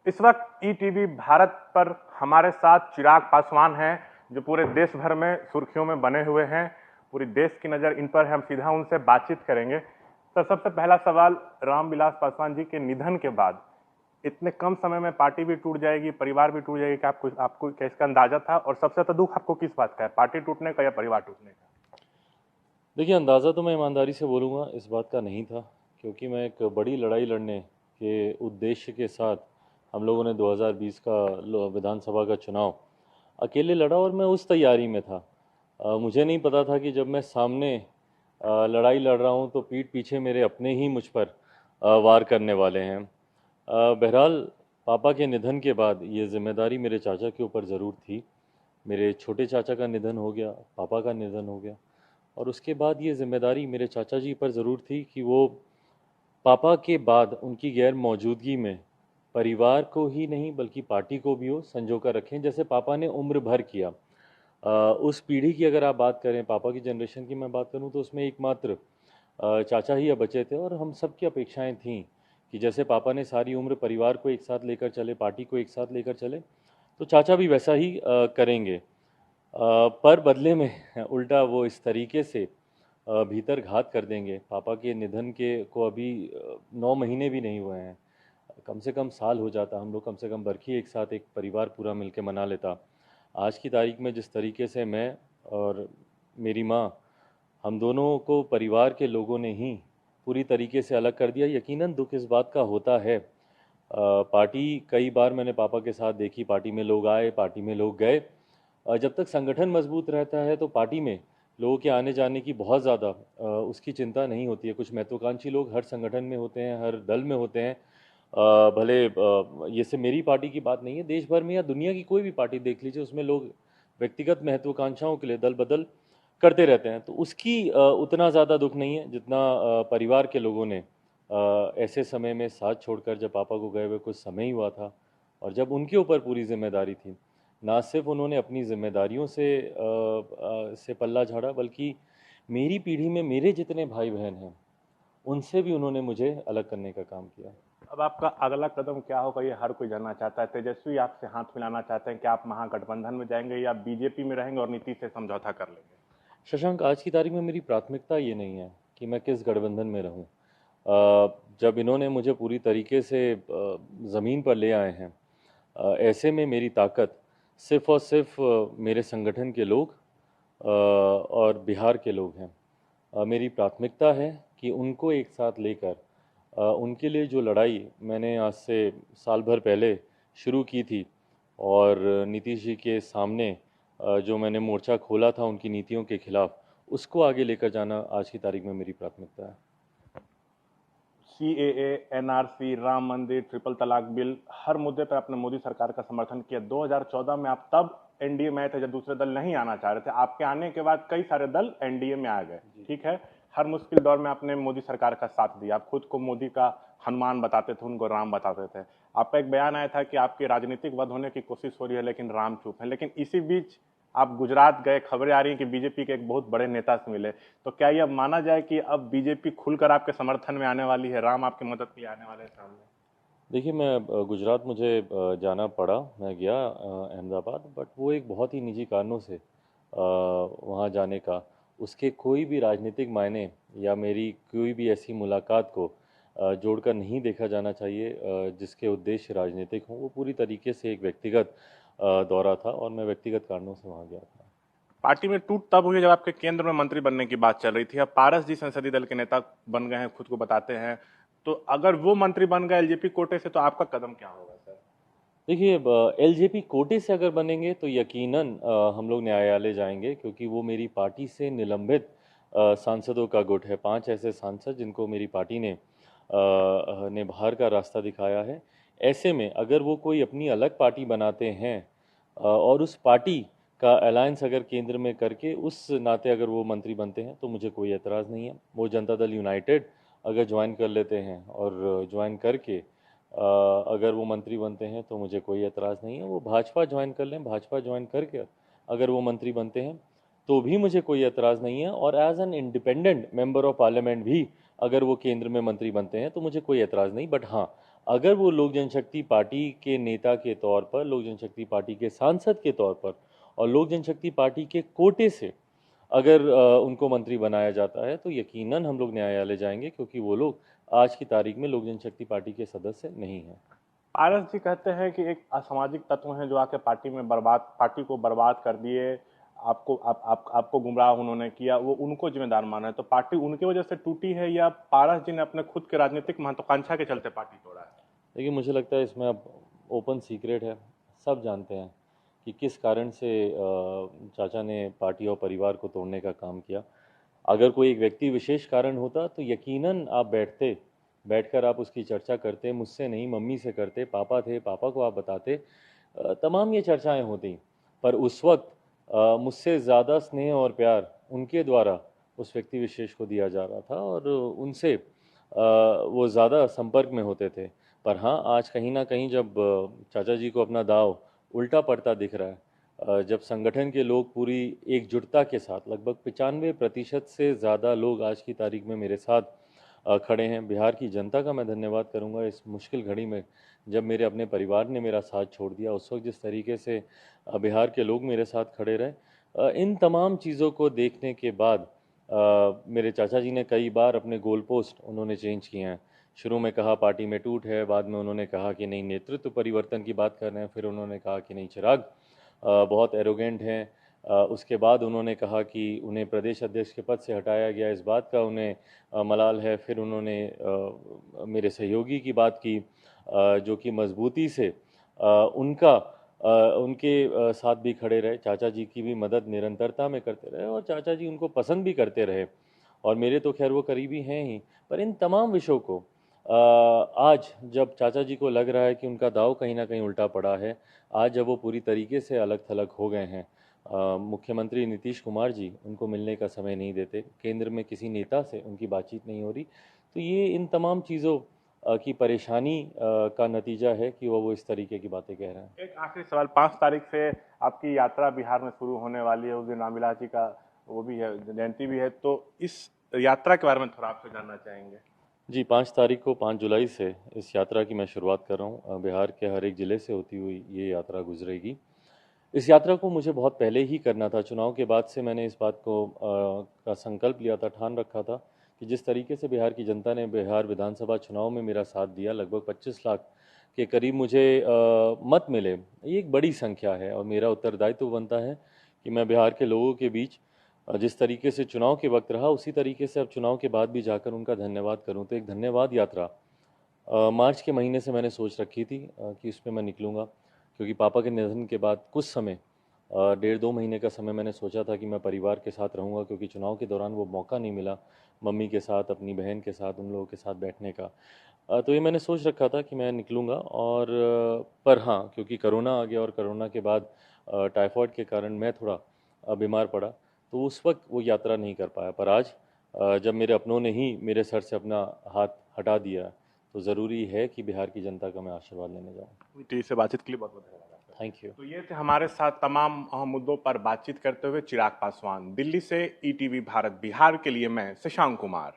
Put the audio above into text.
इस वक्त ईटीवी भारत पर हमारे साथ चिराग पासवान हैं, जो पूरे देश भर में सुर्खियों में बने हुए हैं। पूरी देश की नज़र इन पर है, हम सीधा उनसे बातचीत करेंगे। तो सबसे पहला सवाल, रामविलास पासवान जी के निधन के बाद इतने कम समय में पार्टी भी टूट जाएगी, परिवार भी टूट जाएगी, क्या आपको क्या इसका अंदाजा था? और सबसे ज्यादा दुख आपको किस बात का है, पार्टी टूटने का या परिवार टूटने का? देखिए, अंदाज़ा तो मैं ईमानदारी से बोलूँगा इस बात का नहीं था, क्योंकि मैं एक बड़ी लड़ाई लड़ने के उद्देश्य के साथ हम लोगों ने 2020 का विधानसभा का चुनाव अकेले लड़ा और मैं उस तैयारी में था। मुझे नहीं पता था कि जब मैं सामने लड़ाई लड़ रहा हूँ तो पीठ पीछे मेरे अपने ही मुझ पर वार करने वाले हैं। बहरहाल, पापा के निधन के बाद ये जिम्मेदारी मेरे चाचा के ऊपर ज़रूर थी। मेरे छोटे चाचा का निधन हो गया, पापा का निधन हो गया, और उसके बाद ये जिम्मेदारी मेरे चाचा जी पर ज़रूर थी कि वो पापा के बाद उनकी गैर मौजूदगी में परिवार को ही नहीं बल्कि पार्टी को भी वो संजो कर रखें, जैसे पापा ने उम्र भर किया। उस पीढ़ी की अगर आप बात करें, पापा की जनरेशन की मैं बात करूं, तो उसमें एकमात्र चाचा ही अब बचे थे, और हम सब की अपेक्षाएं थीं कि जैसे पापा ने सारी उम्र परिवार को एक साथ लेकर चले, पार्टी को एक साथ लेकर चले, तो चाचा भी वैसा ही करेंगे। पर बदले में उल्टा वो इस तरीके से भीतर घात कर देंगे। पापा के निधन के को अभी 9 महीने भी नहीं हुए हैं, कम से कम साल हो जाता, हम लोग कम से कम बरखी एक साथ एक परिवार पूरा मिलके मना लेता। आज की तारीख में जिस तरीके से मैं और मेरी माँ, हम दोनों को परिवार के लोगों ने ही पूरी तरीके से अलग कर दिया, यकीनन दुख इस बात का होता है। पार्टी कई बार मैंने पापा के साथ देखी, पार्टी में लोग आए, पार्टी में लोग गए। जब तक संगठन मजबूत रहता है तो पार्टी में लोगों के आने जाने की बहुत ज़्यादा उसकी चिंता नहीं होती है। कुछ महत्वाकांक्षी लोग हर संगठन में होते हैं, हर दल में होते हैं। भले ये से मेरी पार्टी की बात नहीं है, देश भर में या दुनिया की कोई भी पार्टी देख लीजिए, उसमें लोग व्यक्तिगत महत्वाकांक्षाओं के लिए दल बदल करते रहते हैं। तो उसकी उतना ज़्यादा दुख नहीं है जितना परिवार के लोगों ने ऐसे समय में साथ छोड़कर, जब पापा को गए हुए कुछ समय ही हुआ था और जब उनके ऊपर पूरी जिम्मेदारी थी, ना सिर्फ उन्होंने अपनी जिम्मेदारियों से पल्ला झाड़ा, बल्कि मेरी पीढ़ी में मेरे जितने भाई बहन हैं उनसे भी उन्होंने मुझे अलग करने का काम किया। अब आपका अगला कदम क्या होगा, ये हर कोई जानना चाहता है। तेजस्वी आपसे हाथ मिलाना चाहते हैं कि आप महागठबंधन में जाएंगे या बीजेपी में रहेंगे और नीतीश से समझौता कर लेंगे? शशांक, आज की तारीख में मेरी प्राथमिकता ये नहीं है कि मैं किस गठबंधन में रहूं। जब इन्होंने मुझे पूरी तरीके से ज़मीन पर ले आए हैं, ऐसे में मेरी ताकत सिर्फ और सिर्फ मेरे संगठन के लोग और बिहार के लोग हैं। मेरी प्राथमिकता है कि उनको एक साथ लेकर उनके लिए जो लड़ाई मैंने आज से साल भर पहले शुरू की थी, और नीतीश जी के सामने जो मैंने मोर्चा खोला था उनकी नीतियों के खिलाफ, उसको आगे लेकर जाना आज की तारीख में मेरी प्राथमिकता है। सीएए, एनआरसी, राम मंदिर, ट्रिपल तलाक बिल, हर मुद्दे पर आपने मोदी सरकार का समर्थन किया। 2014 में आप तब एनडीए में आए थे जब दूसरे दल नहीं आना चाह रहे थे। आपके आने के बाद कई सारे दल एनडीए में आ गए, ठीक है। हर मुश्किल दौर में आपने मोदी सरकार का साथ दिया। आप खुद को मोदी का हनुमान बताते थे, उनको राम बताते थे। आपका एक बयान आया था कि आपकी राजनीतिक वध होने की कोशिश हो रही है लेकिन राम चुप है। लेकिन इसी बीच आप गुजरात गए, खबरें आ रही हैं कि बीजेपी के एक बहुत बड़े नेता से मिले। तो क्या यह माना जाए कि अब बीजेपी खुलकर आपके समर्थन में आने वाली है, राम आपकी मदद के लिए आने वाले हैं सामने? देखिए, मैं गुजरात मुझे जाना पड़ा, मैं गया अहमदाबाद, बट वो एक बहुत ही निजी कारणों से वहाँ जाने का, उसके कोई भी राजनीतिक मायने या मेरी कोई भी ऐसी मुलाकात को जोड़कर नहीं देखा जाना चाहिए जिसके उद्देश्य राजनीतिक हों। वो पूरी तरीके से एक व्यक्तिगत दौरा था और मैं व्यक्तिगत कारणों से वहाँ गया था। पार्टी में टूट तब हुई जब आपके केंद्र में मंत्री बनने की बात चल रही थी। अब पारस जी संसदीय दल के नेता बन गए हैं, खुद को बताते हैं। तो अगर वो मंत्री बन गए एलजेपी कोटे से, तो आपका कदम क्या होगा सर? देखिए, एलजेपी कोटे से अगर बनेंगे तो यकीनन हम लोग न्यायालय जाएंगे, क्योंकि वो मेरी पार्टी से निलंबित सांसदों का गुट है। 5 ऐसे सांसद जिनको मेरी पार्टी ने बाहर का रास्ता दिखाया है। ऐसे में अगर वो कोई अपनी अलग पार्टी बनाते हैं और उस पार्टी का अलायंस अगर केंद्र में करके उस नाते अगर वो मंत्री बनते हैं तो मुझे कोई एतराज़ नहीं है। वो जनता दल यूनाइटेड अगर ज्वाइन कर लेते हैं और ज्वाइन करके अगर वो मंत्री बनते हैं तो मुझे कोई एतराज़ नहीं है। वो भाजपा ज्वाइन कर लें, भाजपा ज्वाइन करके अगर वो मंत्री बनते हैं तो भी मुझे कोई एतराज़ नहीं है। और as an independent member of parliament भी अगर वो केंद्र में मंत्री बनते हैं तो मुझे कोई एतराज़ नहीं। बट हाँ, अगर वो लोक जनशक्ति पार्टी के नेता के तौर पर, लोक जनशक्ति पार्टी के सांसद के तौर पर और लोक जनशक्ति पार्टी के कोटे से अगर उनको मंत्री बनाया जाता है, तो यकीनन हम लोग न्यायालय जाएंगे, क्योंकि वो लोग आज की तारीख में लोक जनशक्ति पार्टी के सदस्य नहीं हैं। पारस जी कहते हैं कि एक असामाजिक तत्व हैं जो आके पार्टी को बर्बाद कर दिए, आपको गुमराह उन्होंने किया, वो उनको जिम्मेदार माना है। तो पार्टी उनकी वजह से टूटी है या पारस जी ने अपने खुद के राजनीतिक महत्वाकांक्षा के चलते पार्टी तोड़ा है? देखिए, मुझे लगता है इसमें अब ओपन सीक्रेट है, सब जानते हैं कि किस कारण से चाचा ने पार्टी और परिवार को तोड़ने का काम किया। अगर कोई एक व्यक्ति विशेष कारण होता तो यकीनन आप बैठकर आप उसकी चर्चा करते, मुझसे नहीं मम्मी से करते, पापा थे, पापा को आप बताते, तमाम ये चर्चाएं होती। पर उस वक्त मुझसे ज़्यादा स्नेह और प्यार उनके द्वारा उस व्यक्ति विशेष को दिया जा रहा था और उनसे वो ज़्यादा संपर्क में होते थे। पर हाँ, आज कहीं ना कहीं जब चाचा जी को अपना दाव उल्टा पड़ता दिख रहा है, जब संगठन के लोग पूरी एकजुटता के साथ, लगभग 95% से ज़्यादा लोग आज की तारीख में मेरे साथ खड़े हैं। बिहार की जनता का मैं धन्यवाद करूंगा इस मुश्किल घड़ी में, जब मेरे अपने परिवार ने मेरा साथ छोड़ दिया, उस वक्त जिस तरीके से बिहार के लोग मेरे साथ खड़े रहे। इन तमाम चीज़ों को देखने के बाद मेरे चाचा जी ने कई बार अपने गोल पोस्ट उन्होंने चेंज किए हैं। शुरू में कहा पार्टी में टूट है, बाद में उन्होंने कहा कि नहीं नेतृत्व परिवर्तन की बात कर रहे हैं, फिर उन्होंने कहा कि नहीं चिराग बहुत एरोगेंट हैं, उसके बाद उन्होंने कहा कि उन्हें प्रदेश अध्यक्ष के पद से हटाया गया, इस बात का उन्हें मलाल है। फिर उन्होंने मेरे सहयोगी की बात की, जो कि मजबूती से उनके साथ भी खड़े रहे, चाचा जी की भी मदद निरंतरता में करते रहे और चाचा जी उनको पसंद भी करते रहे। और मेरे तो खैर वो करीबी हैं ही, पर इन तमाम विषयों को आज जब चाचा जी को लग रहा है कि उनका दाव कहीं ना कहीं उल्टा पड़ा है, आज जब वो पूरी तरीके से अलग थलग हो गए हैं, मुख्यमंत्री नीतीश कुमार जी उनको मिलने का समय नहीं देते, केंद्र में किसी नेता से उनकी बातचीत नहीं हो रही, तो ये इन तमाम चीज़ों की परेशानी का नतीजा है कि वो इस तरीके की बातें कह रहे हैं। एक आखिरी सवाल, 5 तारीख से आपकी यात्रा बिहार में शुरू होने वाली है, उस दिन रामविलास जी का वो भी है, जयंती भी है, तो इस यात्रा के बारे में थोड़ा आपसे जानना चाहेंगे। जी, 5 तारीख को 5 जुलाई से इस यात्रा की मैं शुरुआत कर रहा हूँ। बिहार के हर एक ज़िले से होती हुई ये यात्रा गुजरेगी। इस यात्रा को मुझे बहुत पहले ही करना था। चुनाव के बाद से मैंने इस बात को का संकल्प लिया था, ठान रखा था कि जिस तरीके से बिहार की जनता ने बिहार विधानसभा चुनाव में मेरा साथ दिया, लगभग 25 लाख के करीब मुझे मत मिले, ये एक बड़ी संख्या है और मेरा उत्तरदायित्व बनता है कि मैं बिहार के लोगों के बीच जिस तरीके से चुनाव के वक्त रहा, उसी तरीके से अब चुनाव के बाद भी जाकर उनका धन्यवाद करूं। तो एक धन्यवाद यात्रा मार्च के महीने से मैंने सोच रखी थी कि उस पर मैं निकलूँगा, क्योंकि पापा के निधन के बाद कुछ समय 1.5-2 महीने का समय मैंने सोचा था कि मैं परिवार के साथ रहूँगा, क्योंकि चुनाव के दौरान वो मौका नहीं मिला मम्मी के साथ, अपनी बहन के साथ, उन लोगों के साथ बैठने का। तो ये मैंने सोच रखा था कि मैं निकलूँगा और पर हाँ, क्योंकि कोरोना आ गया और कोरोना के बाद टाइफाइड के कारण मैं थोड़ा बीमार पड़ा, तो उस वक्त वो यात्रा नहीं कर पाया। पर आज जब मेरे अपनों ने ही मेरे सर से अपना हाथ हटा दिया, तो ज़रूरी है कि बिहार की जनता का मैं आशीर्वाद लेने जाऊँ। टीवी से बातचीत के लिए बहुत बहुत धन्यवाद। Thank you. तो ये थे हमारे साथ तमाम अहम मुद्दों पर बातचीत करते हुए चिराग पासवान। दिल्ली से ईटीवी भारत बिहार के लिए मैं शशांक कुमार।